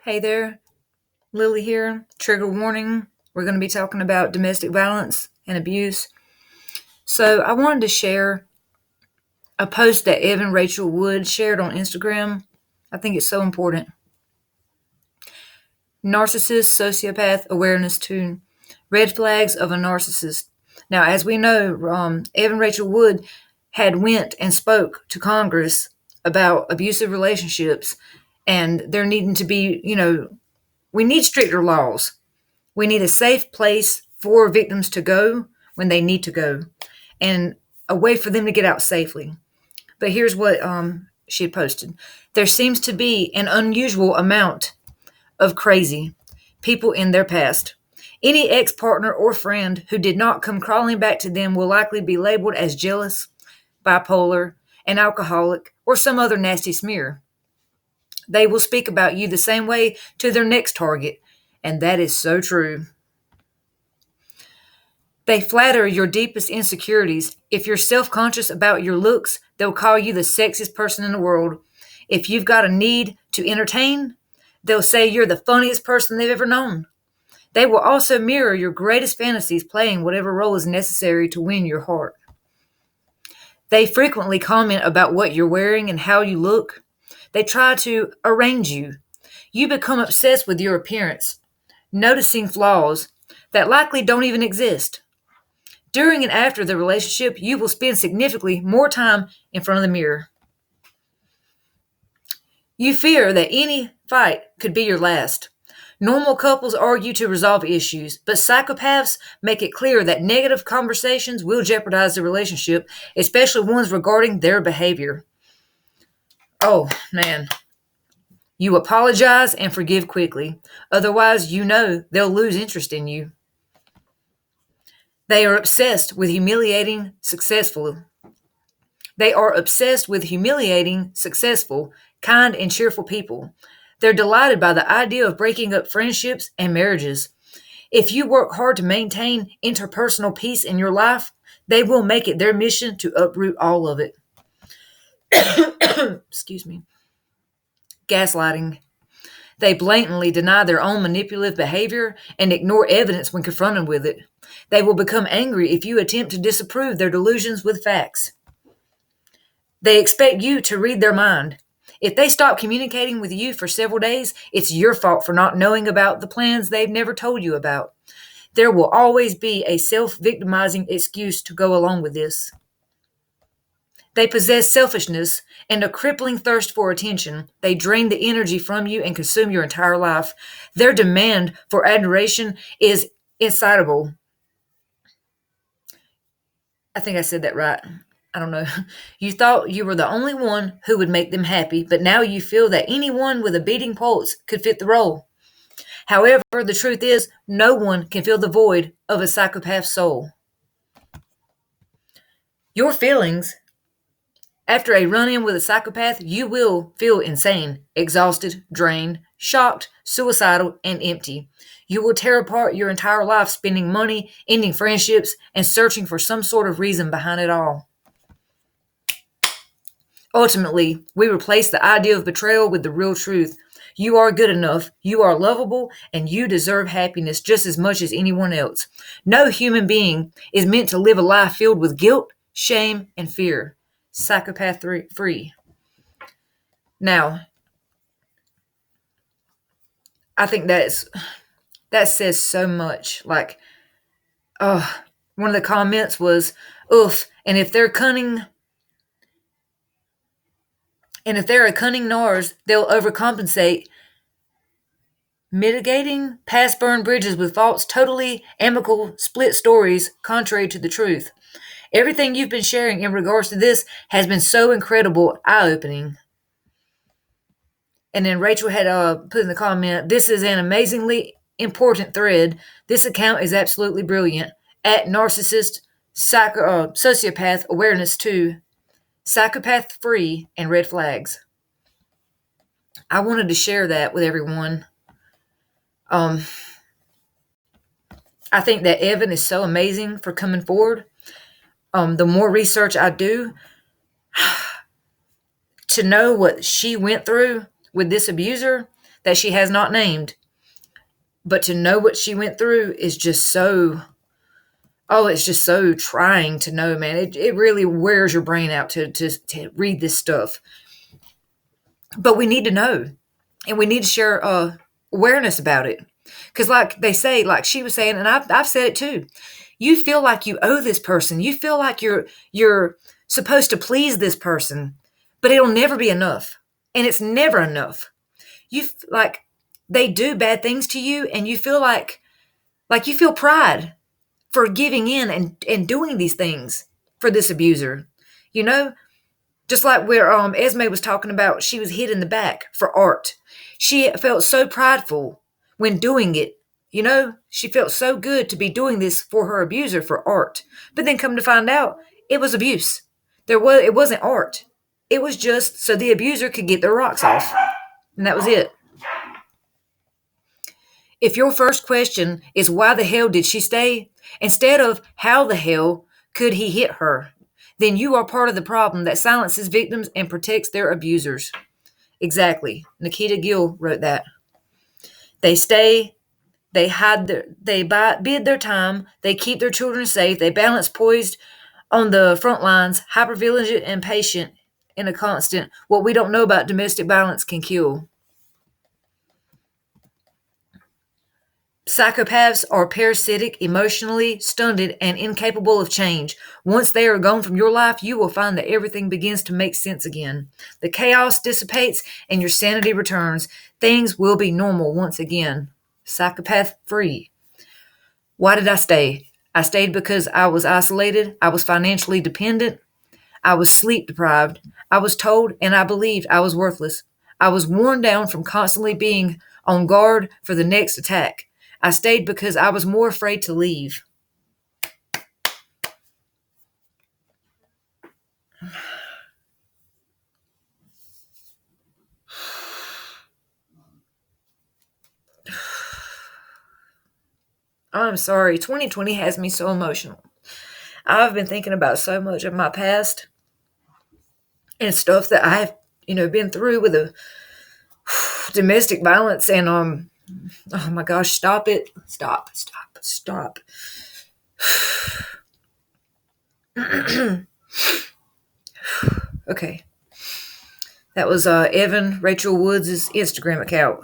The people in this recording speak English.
Hey there, Lily here. Trigger warning. We're going to be talking about domestic violence and abuse. So, I wanted to share a post that Evan Rachel Wood shared on Instagram. I think it's so important. Narcissist Sociopath Awareness to Red Flags of a Narcissist. Now, as we know, Evan Rachel Wood had went and spoke to Congress about abusive relationships and there needing to be, we need stricter laws. We need a safe place for victims to go when they need to go and a way for them to get out safely. But here's what she had posted. There seems to be an unusual amount of crazy people in their past. Any ex partner or friend who did not come crawling back to them will likely be labeled as jealous, bipolar, an alcoholic, or some other nasty smear. They will speak about you the same way to their next target, and that is so true. They flatter your deepest insecurities. If you're self conscious about your looks, they'll call you the sexiest person in the world. If you've got a need to entertain, they'll say you're the funniest person they've ever known. They will also mirror your greatest fantasies, playing whatever role is necessary to win your heart. They frequently comment about what you're wearing and how you look. They try to arrange you. You become obsessed with your appearance, noticing flaws that likely don't even exist. During and after the relationship, you will spend significantly more time in front of the mirror. You fear that any fight could be your last. Normal couples argue to resolve issues, but psychopaths make it clear that negative conversations will jeopardize the relationship, especially ones regarding their behavior. Oh, man. You apologize and forgive quickly. Otherwise, you know they'll lose interest in you. They are obsessed with humiliating successful. They are obsessed with humiliating successful, kind, and cheerful people. They're delighted by the idea of breaking up friendships and marriages. If you work hard to maintain interpersonal peace in your life, they will make it their mission to uproot all of it. Excuse me. Gaslighting. They blatantly deny their own manipulative behavior and ignore evidence when confronted with it. They will become angry if you attempt to disprove their delusions with facts. They expect you to read their mind. If they stop communicating with you for several days, it's your fault for not knowing about the plans they've never told you about. There will always be a self-victimizing excuse to go along with this. They possess selfishness and a crippling thirst for attention. They drain the energy from you and consume your entire life. Their demand for adoration is insatiable. I think I said that right. I don't know. You thought you were the only one who would make them happy, but now you feel that anyone with a beating pulse could fit the role. However, the truth is, no one can fill the void of a psychopath's soul. Your feelings after a run in with a psychopath, you will feel insane, exhausted, drained, shocked, suicidal, and empty. You will tear apart your entire life spending money, ending friendships, and searching for some sort of reason behind it all. Ultimately, we replace the idea of betrayal with the real truth. You are good enough, you are lovable, and you deserve happiness just as much as anyone else. No human being is meant to live a life filled with guilt, shame, and fear. Psychopath free. Now, I think that says so much. Like, one of the comments was, oof, and if they're a cunning NARS, they'll overcompensate, mitigating past burned bridges with false, totally amicable split stories contrary to the truth. Everything you've been sharing in regards to this has been so incredible, eye-opening. And then Rachel had put in the comment, this is an amazingly important thread. This account is absolutely brilliant. At narcissist, sociopath awareness 2, psychopath free, and red flags. I wanted to share that with everyone. I think that Evan is so amazing for coming forward. The more research I do, to know what she went through with this abuser, that she has not named. But to know what she went through is just so, oh, it's just so trying to know, man. It really wears your brain out to read this stuff. But we need to know, and we need to share awareness about it. Because, like they say, like she was saying, and I've said it too, you feel like you owe this person. You feel like you're supposed to please this person, but it'll never be enough. And it's never enough. Like they do bad things to you, and you feel like you feel pride for giving in and doing these things for this abuser. You know, just like where Esme was talking about, she was hit in the back for art. She felt so prideful when doing it. You know, she felt so good to be doing this for her abuser for art. But then come to find out, it was abuse. It wasn't art. It was just so the abuser could get their rocks off. And that was it. If your first question is why the hell did she stay, instead of how the hell could he hit her, then you are part of the problem that silences victims and protects their abusers. Exactly. Nikita Gill wrote that. They stay, they bide their time, they keep their children safe, they balance poised on the front lines, hypervigilant and patient in a constant, what we don't know about domestic violence can kill. Psychopaths are parasitic, emotionally stunted, and incapable of change. Once they are gone from your life, you will find that everything begins to make sense again. The chaos dissipates and your sanity returns. Things will be normal once again. Psychopath free. Why did I stay? I stayed because I was isolated. I was financially dependent. I was sleep deprived. I was told and I believed I was worthless. I was worn down from constantly being on guard for the next attack. I stayed because I was more afraid to leave. I'm sorry, 2020 has me so emotional. I've been thinking about so much of my past and stuff that I've, been through with the domestic violence and oh my gosh, stop it. Stop. Okay. That was Evan Rachel Woods' Instagram account.